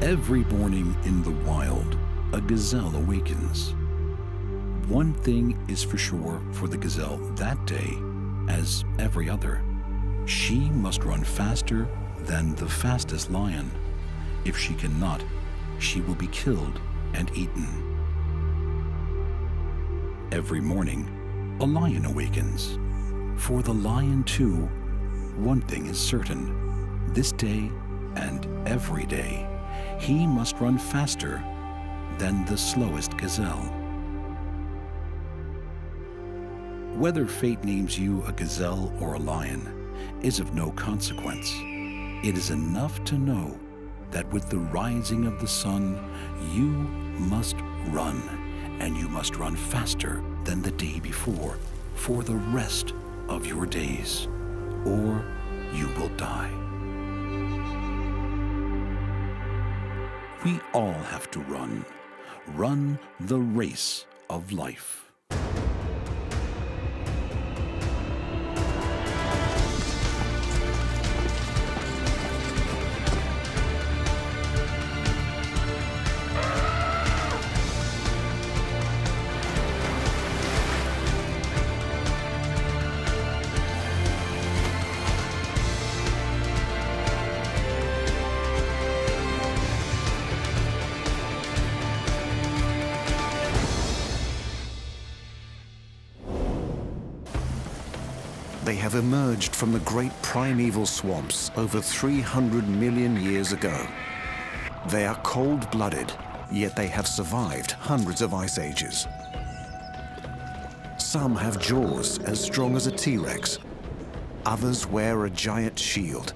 Every morning in the wild, a gazelle awakens. One thing is for sure for the gazelle that day, as every other. She must run faster than the fastest lion. If she cannot, she will be killed and eaten. Every morning, a lion awakens. For the lion too, one thing is certain. This day and every day, he must run faster than the slowest gazelle. Whether fate names you a gazelle or a lion is of no consequence. It is enough to know that with the rising of the sun, you must run, and you must run faster than the day before for the rest of your days, or you will die. We all have to run. Run the race of life. They have emerged from the great primeval swamps over 300 million years ago. They are cold-blooded, yet they have survived hundreds of ice ages. Some have jaws as strong as a T-Rex. Others wear a giant shield.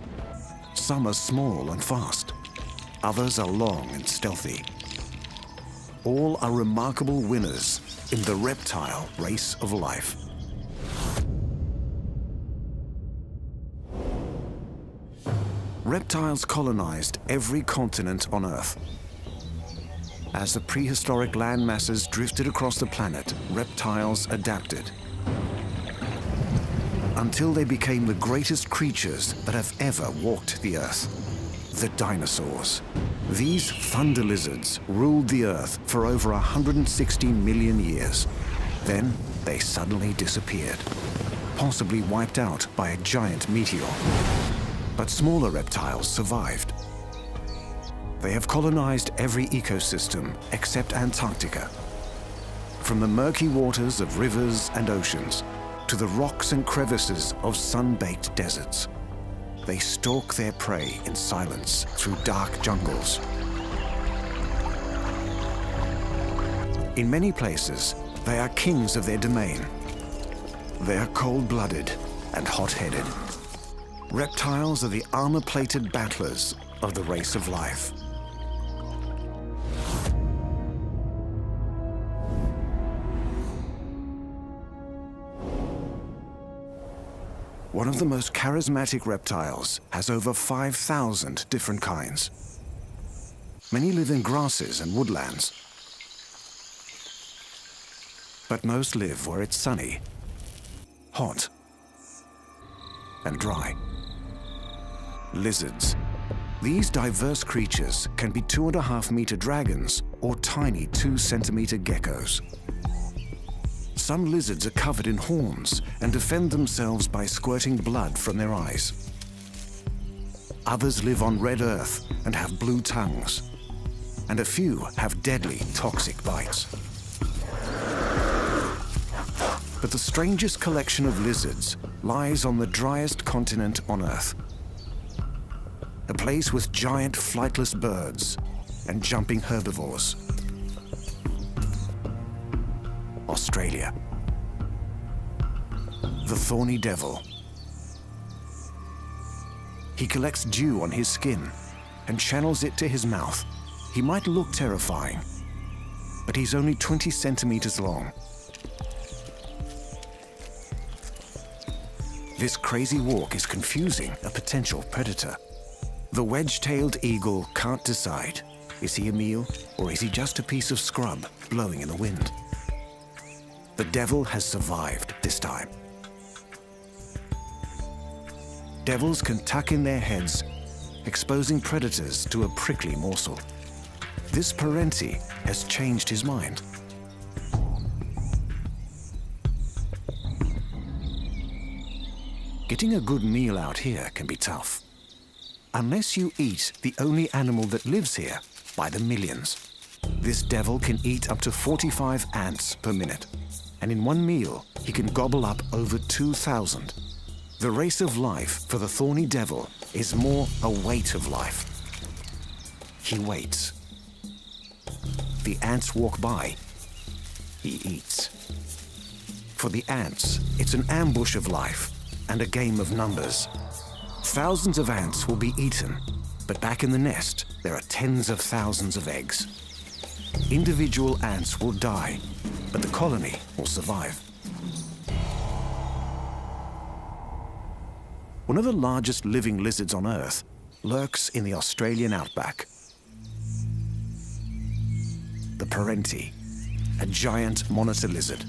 Some are small and fast. Others are long and stealthy. All are remarkable winners in the reptile race of life. Reptiles colonized every continent on Earth. As the prehistoric land masses drifted across the planet, reptiles adapted until they became the greatest creatures that have ever walked the Earth, the dinosaurs. These thunder lizards ruled the Earth for over 160 million years. Then they suddenly disappeared, possibly wiped out by a giant meteor. But smaller reptiles survived. They have colonized every ecosystem except Antarctica. From the murky waters of rivers and oceans to the rocks and crevices of sun-baked deserts, they stalk their prey in silence through dark jungles. In many places, they are kings of their domain. They are cold-blooded and hot-headed. Reptiles are the armor-plated battlers of the race of life. One of the most charismatic reptiles has over 5,000 different kinds. Many live in grasses and woodlands, but most live where it's sunny, hot, and dry. Lizards. These diverse creatures can be 2.5-meter dragons or tiny 2-centimeter geckos. Some lizards are covered in horns and defend themselves by squirting blood from their eyes. Others live on red earth and have blue tongues. And a few have deadly, toxic bites. But the strangest collection of lizards lies on the driest continent on Earth. A place with giant flightless birds and jumping herbivores. Australia. The thorny devil. He collects dew on his skin and channels it to his mouth. He might look terrifying, but he's only 20 centimeters long. This crazy walk is confusing a potential predator. The wedge-tailed eagle can't decide. Is he a meal, or is he just a piece of scrub blowing in the wind? The devil has survived this time. Devils can tuck in their heads, exposing predators to a prickly morsel. this Parenti has changed his mind. Getting a good meal out here can be tough. Unless you eat the only animal that lives here by the millions. This devil can eat up to 45 ants per minute. And in one meal, he can gobble up over 2,000. The race of life for the thorny devil is more a weight of life. He waits. The ants walk by. He eats. For the ants, it's an ambush of life and a game of numbers. Thousands of ants will be eaten, but back in the nest, there are tens of thousands of eggs. Individual ants will die, but the colony will survive. One of the largest living lizards on Earth lurks in the Australian outback. The Parenti, a giant monitor lizard.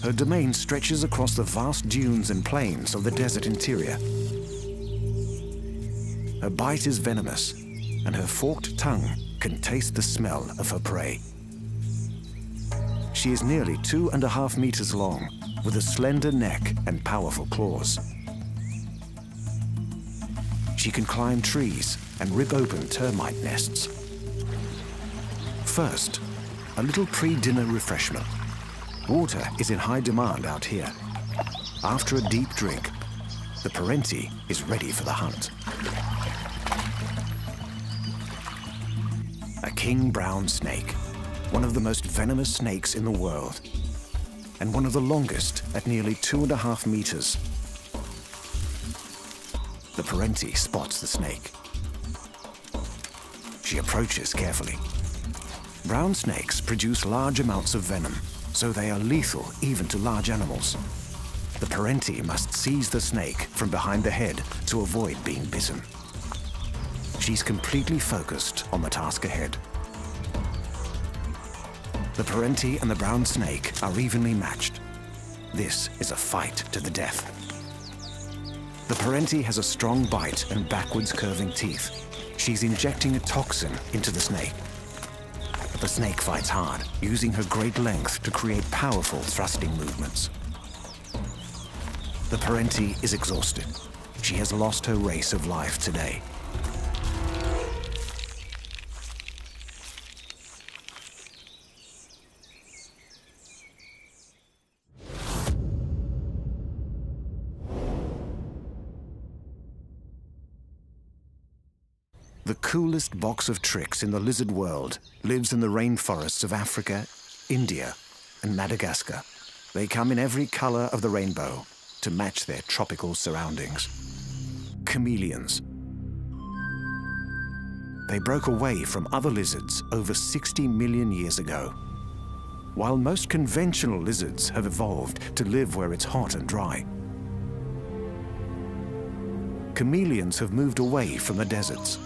Her domain stretches across the vast dunes and plains of the desert interior. Her bite is venomous, and her forked tongue can taste the smell of her prey. She is nearly 2.5 meters long, with a slender neck and powerful claws. She can climb trees and rip open termite nests. First, a little pre-dinner refreshment. Water is in high demand out here. After a deep drink, the Parenti is ready for the hunt. A king brown snake, one of the most venomous snakes in the world, and one of the longest at nearly 2.5 meters. The Parenti spots the snake. She approaches carefully. Brown snakes produce large amounts of venom, so they are lethal even to large animals. The Parenti must seize the snake from behind the head to avoid being bitten. She's completely focused on the task ahead. The Parenti and the brown snake are evenly matched. This is a fight to the death. The Parenti has a strong bite and backwards curving teeth. She's injecting a toxin into the snake. But the snake fights hard, using her great length to create powerful thrusting movements. The Parenti is exhausted. She has lost her race of life today. The coolest box of tricks in the lizard world lives in the rainforests of Africa, India, and Madagascar. They come in every color of the rainbow to match their tropical surroundings. Chameleons. They broke away from other lizards over 60 million years ago. While most conventional lizards have evolved to live where it's hot and dry, chameleons have moved away from the deserts.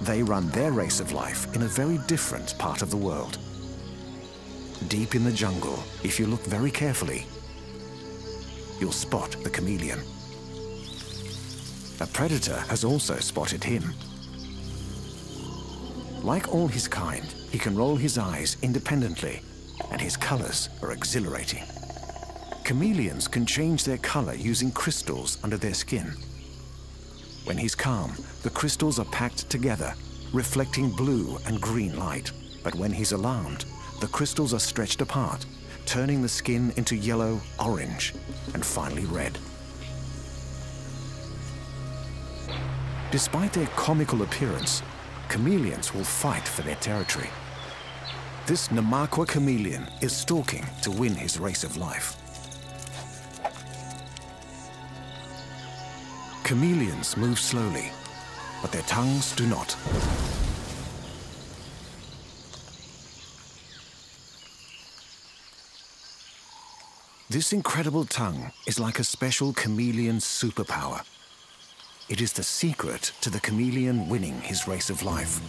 They run their race of life in a very different part of the world. Deep in the jungle, if you look very carefully, you'll spot the chameleon. A predator has also spotted him. Like all his kind, he can roll his eyes independently, and his colors are exhilarating. Chameleons can change their color using crystals under their skin. When he's calm, the crystals are packed together, reflecting blue and green light. But when he's alarmed, the crystals are stretched apart, turning the skin into yellow, orange, and finally red. Despite their comical appearance, chameleons will fight for their territory. This Namakwa chameleon is stalking to win his race of life. Chameleons move slowly, but their tongues do not. This incredible tongue is like a special chameleon superpower. It is the secret to the chameleon winning his race of life.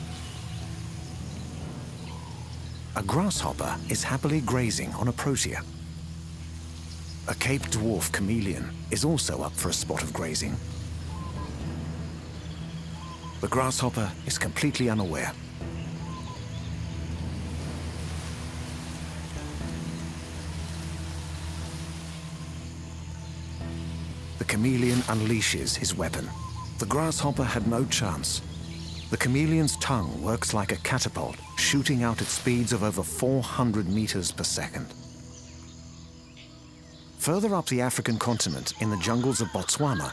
A grasshopper is happily grazing on a protea. A Cape dwarf chameleon is also up for a spot of grazing. The grasshopper is completely unaware. The chameleon unleashes his weapon. The grasshopper had no chance. The chameleon's tongue works like a catapult, shooting out at speeds of over 400 meters per second. Further up the African continent, in the jungles of Botswana,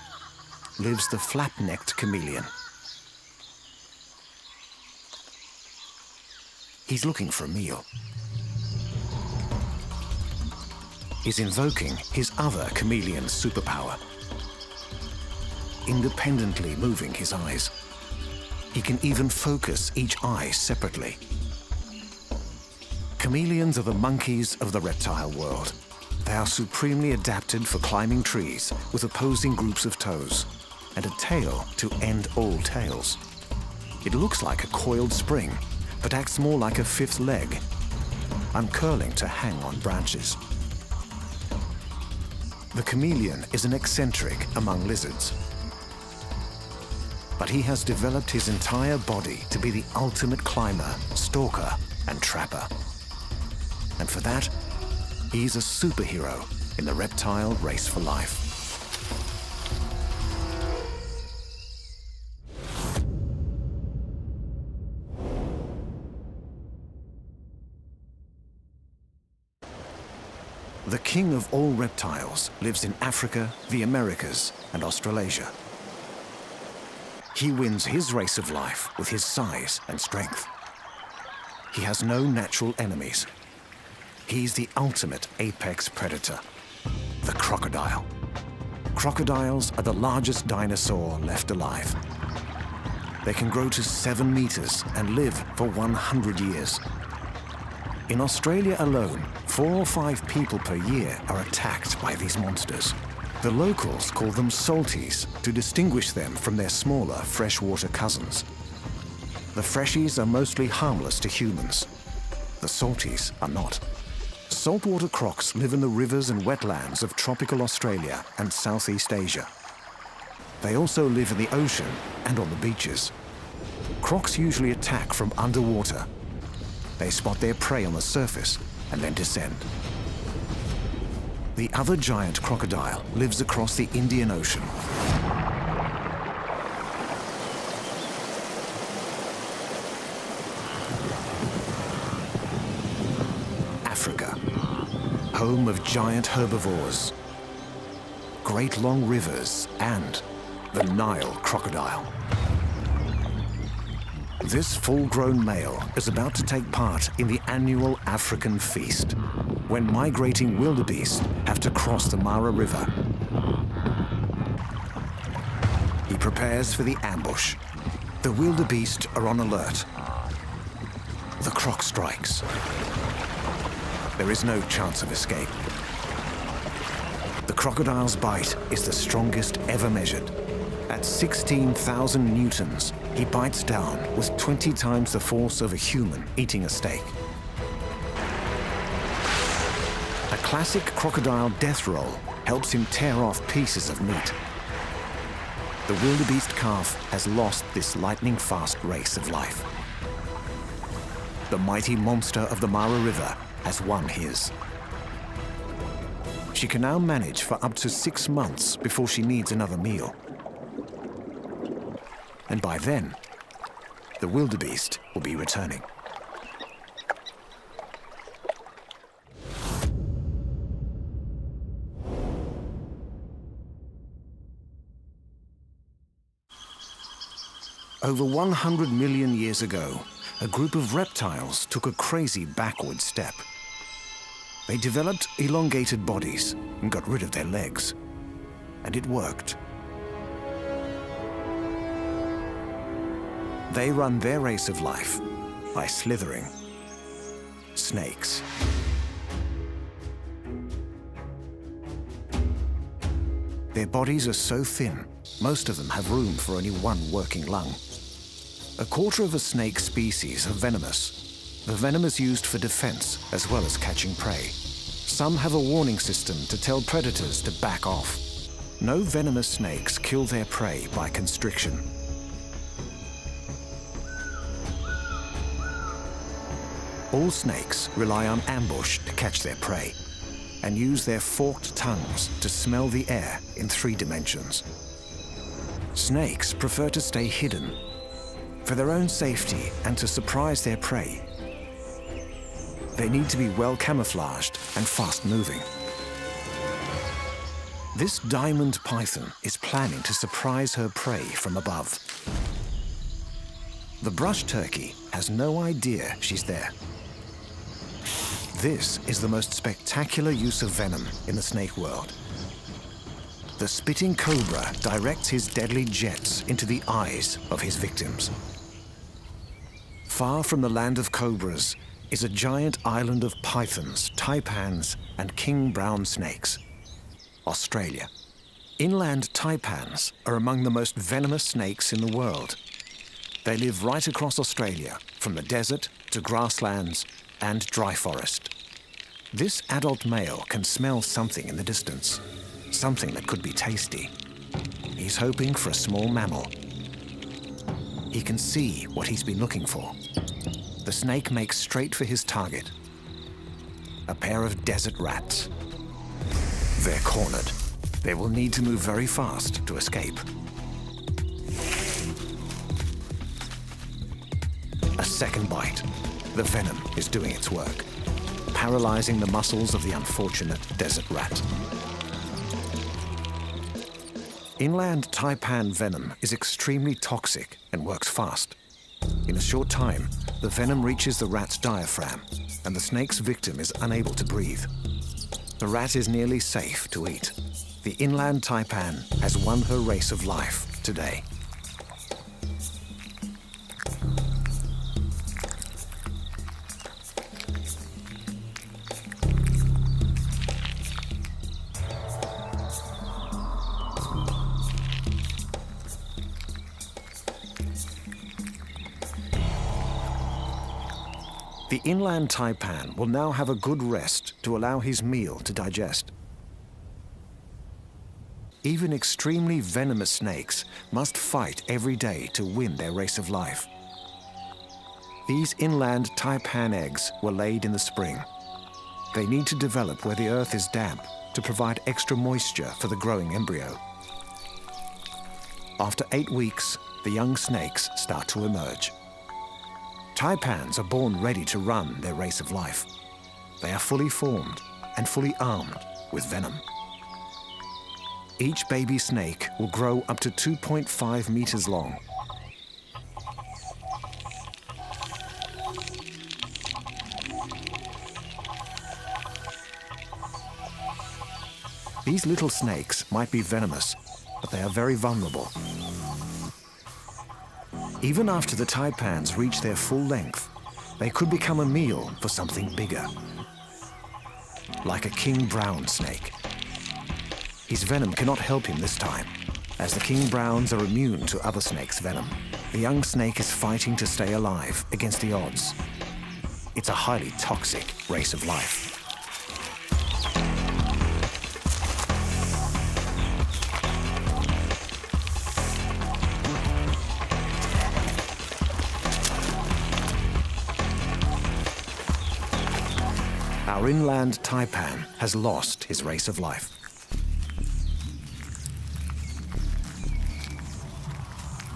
lives the flap-necked chameleon. He's looking for a meal. He's invoking his other chameleon superpower, independently moving his eyes. He can even focus each eye separately. Chameleons are the monkeys of the reptile world. They are supremely adapted for climbing trees with opposing groups of toes and a tail to end all tails. It looks like a coiled spring, but acts more like a fifth leg, uncurling to hang on branches. The chameleon is an eccentric among lizards, but he has developed his entire body to be the ultimate climber, stalker, and trapper. And for that, he's a superhero in the reptile race for life. The king of all reptiles lives in Africa, the Americas, and Australasia. He wins his race of life with his size and strength. He has no natural enemies. He's the ultimate apex predator, the crocodile. Crocodiles are the largest dinosaur left alive. They can grow to 7 meters and live for 100 years. In Australia alone, 4 or 5 people per year are attacked by these monsters. The locals call them salties to distinguish them from their smaller freshwater cousins. The freshies are mostly harmless to humans. The salties are not. Saltwater crocs live in the rivers and wetlands of tropical Australia and Southeast Asia. They also live in the ocean and on the beaches. Crocs usually attack from underwater. They spot their prey on the surface and then descend. The other giant crocodile lives across the Indian Ocean. Africa, home of giant herbivores, great long rivers, and the Nile crocodile. This full-grown male is about to take part in the annual African feast, when migrating wildebeest have to cross the Mara River. He prepares for the ambush. The wildebeest are on alert. The croc strikes. There is no chance of escape. The crocodile's bite is the strongest ever measured. At 16,000 newtons, he bites down with 20 times the force of a human eating a steak. A classic crocodile death roll helps him tear off pieces of meat. The wildebeest calf has lost this lightning-fast race of life. The mighty monster of the Mara River has won his. She can now manage for up to 6 months before she needs another meal. And by then, the wildebeest will be returning. Over 100 million years ago, a group of reptiles took a crazy backward step. They developed elongated bodies and got rid of their legs. And it worked. They run their race of life by slithering. Snakes. Their bodies are so thin, most of them have room for only one working lung. A quarter of a snake species are venomous. The venom is used for defense as well as catching prey. Some have a warning system to tell predators to back off. No venomous snakes kill their prey by constriction. All snakes rely on ambush to catch their prey. and use their forked tongues to smell the air in 3 dimensions. Snakes prefer to stay hidden for their own safety and to surprise their prey. They need to be well camouflaged and fast-moving. This diamond python is planning to surprise her prey from above. The brush turkey has no idea she's there. This is the most spectacular use of venom in the snake world. The spitting cobra directs his deadly jets into the eyes of his victims. Far from the land of cobras is a giant island of pythons, taipans, and king brown snakes, Australia. Inland taipans are among the most venomous snakes in the world. They live right across Australia, from the desert to grasslands and dry forest. This adult male can smell something in the distance, something that could be tasty. He's hoping for a small mammal. He can see what he's been looking for. The snake makes straight for his target, a pair of desert rats. They're cornered. They will need to move very fast to escape. A second bite. The venom is doing its work, paralyzing the muscles of the unfortunate desert rat. Inland taipan venom is extremely toxic and works fast. In a short time, the venom reaches the rat's diaphragm, and the snake's victim is unable to breathe. The rat is nearly safe to eat. The inland taipan has won her race of life today. The inland taipan will now have a good rest to allow his meal to digest. Even extremely venomous snakes must fight every day to win their race of life. These inland taipan eggs were laid in the spring. They need to develop where the earth is damp to provide extra moisture for the growing embryo. After 8 weeks, the young snakes start to emerge. Taipans are born ready to run their race of life. They are fully formed and fully armed with venom. Each baby snake will grow up to 2.5 meters long. These little snakes might be venomous, but they are very vulnerable. Even after the taipans reach their full length, they could become a meal for something bigger, like a king brown snake. His venom cannot help him this time, as the king browns are immune to other snakes' venom. The young snake is fighting to stay alive against the odds. It's a highly toxic race of life. Our inland taipan has lost his race of life.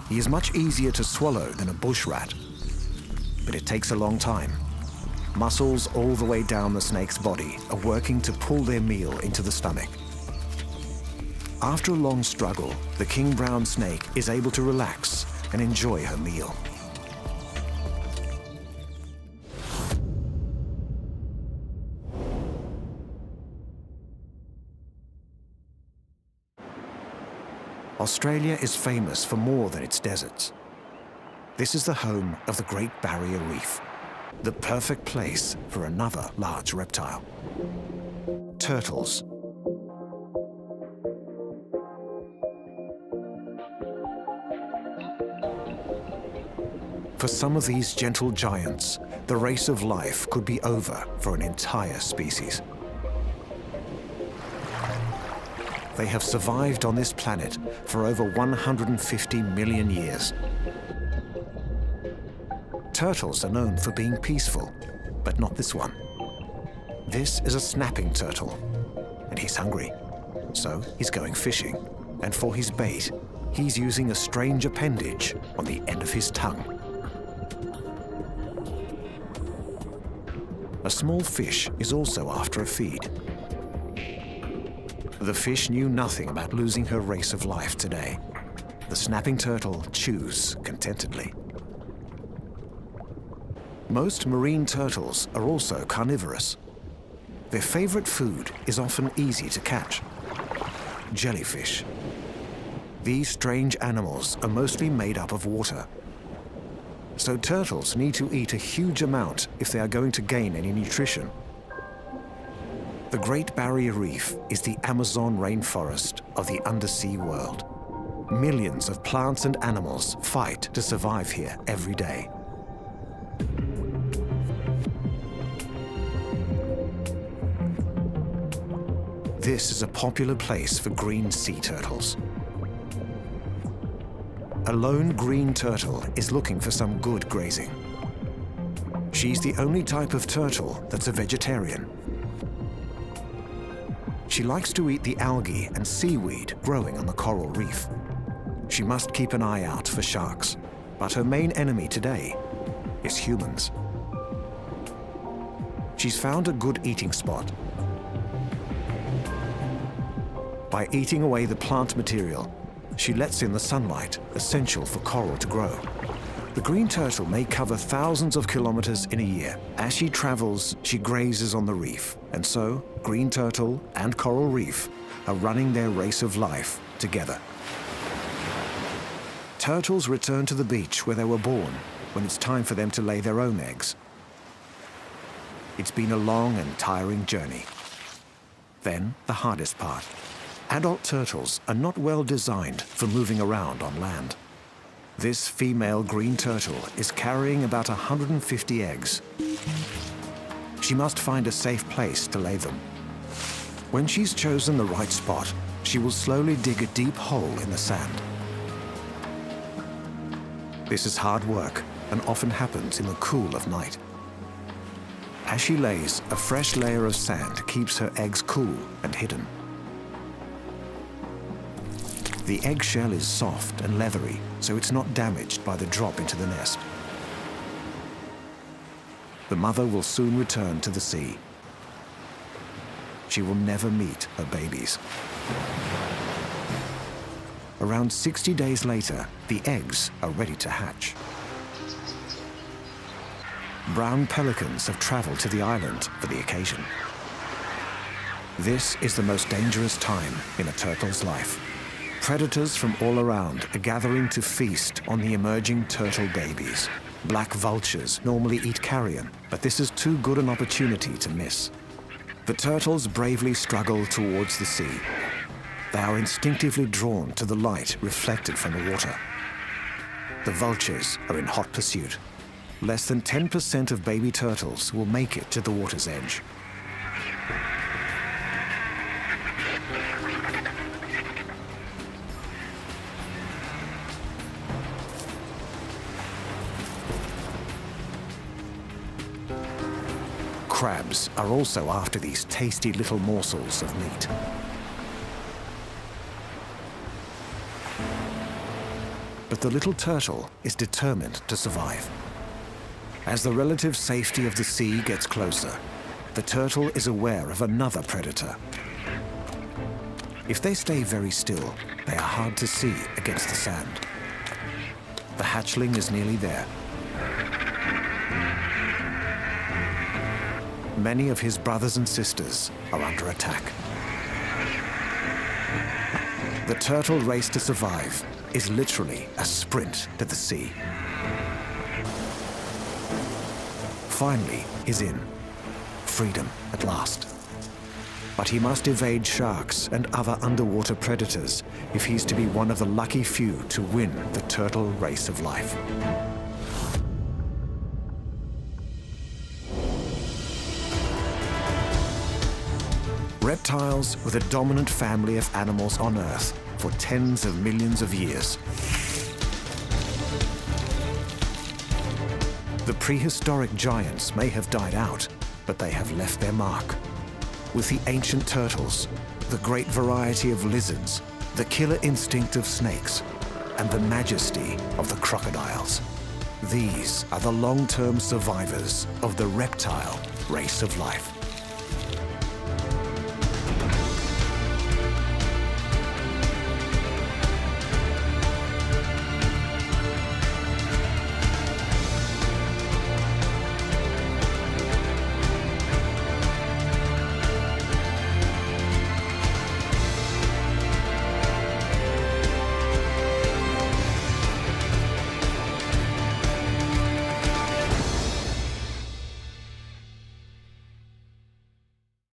He is much easier to swallow than a bush rat, but it takes a long time. Muscles all the way down the snake's body are working to pull their meal into the stomach. After a long struggle, the king brown snake is able to relax and enjoy her meal. Australia is famous for more than its deserts. This is the home of the Great Barrier Reef, the perfect place for another large reptile. Turtles. For some of these gentle giants, the race of life could be over for an entire species. They have survived on this planet for over 150 million years. Turtles are known for being peaceful, but not this one. This is a snapping turtle, and he's hungry. So he's going fishing, and for his bait, he's using a strange appendage on the end of his tongue. A small fish is also after a feed. The fish knew nothing about losing her race of life today. The snapping turtle chews contentedly. Most marine turtles are also carnivorous. Their favorite food is often easy to catch: jellyfish. These strange animals are mostly made up of water. So turtles need to eat a huge amount if they are going to gain any nutrition. The Great Barrier Reef is the Amazon rainforest of the undersea world. Millions of plants and animals fight to survive here every day. This is a popular place for green sea turtles. A lone green turtle is looking for some good grazing. She's the only type of turtle that's a vegetarian. She likes to eat the algae and seaweed growing on the coral reef. She must keep an eye out for sharks, but her main enemy today is humans. She's found a good eating spot. By eating away the plant material, she lets in the sunlight essential for coral to grow. The green turtle may cover thousands of kilometers in a year. As she travels, she grazes on the reef, and so green turtle and coral reef are running their race of life together. Turtles return to the beach where they were born when it's time for them to lay their own eggs. It's been a long and tiring journey. Then the hardest part. Adult turtles are not well designed for moving around on land. This female green turtle is carrying about 150 eggs. She must find a safe place to lay them. When she's chosen the right spot, she will slowly dig a deep hole in the sand. This is hard work and often happens in the cool of night. As she lays, a fresh layer of sand keeps her eggs cool and hidden. The eggshell is soft and leathery, so it's not damaged by the drop into the nest. The mother will soon return to the sea. She will never meet her babies. Around 60 days later, the eggs are ready to hatch. Brown pelicans have traveled to the island for the occasion. This is the most dangerous time in a turtle's life. Predators from all around are gathering to feast on the emerging turtle babies. Black vultures normally eat carrion, but this is too good an opportunity to miss. The turtles bravely struggle towards the sea. They are instinctively drawn to the light reflected from the water. The vultures are in hot pursuit. Less than 10% of baby turtles will make it to the water's edge. Crabs are also after these tasty little morsels of meat. But the little turtle is determined to survive. As the relative safety of the sea gets closer, the turtle is aware of another predator. If they stay very still, they are hard to see against the sand. The hatchling is nearly there. Many of his brothers and sisters are under attack. The turtle race to survive is literally a sprint to the sea. Finally, he's in. Freedom at last. But he must evade sharks and other underwater predators if he's to be one of the lucky few to win the turtle race of life. Reptiles were the dominant family of animals on Earth for tens of millions of years. The prehistoric giants may have died out, but they have left their mark. with the ancient turtles, the great variety of lizards, the killer instinct of snakes, and the majesty of the crocodiles. These are the long-term survivors of the reptile race of life.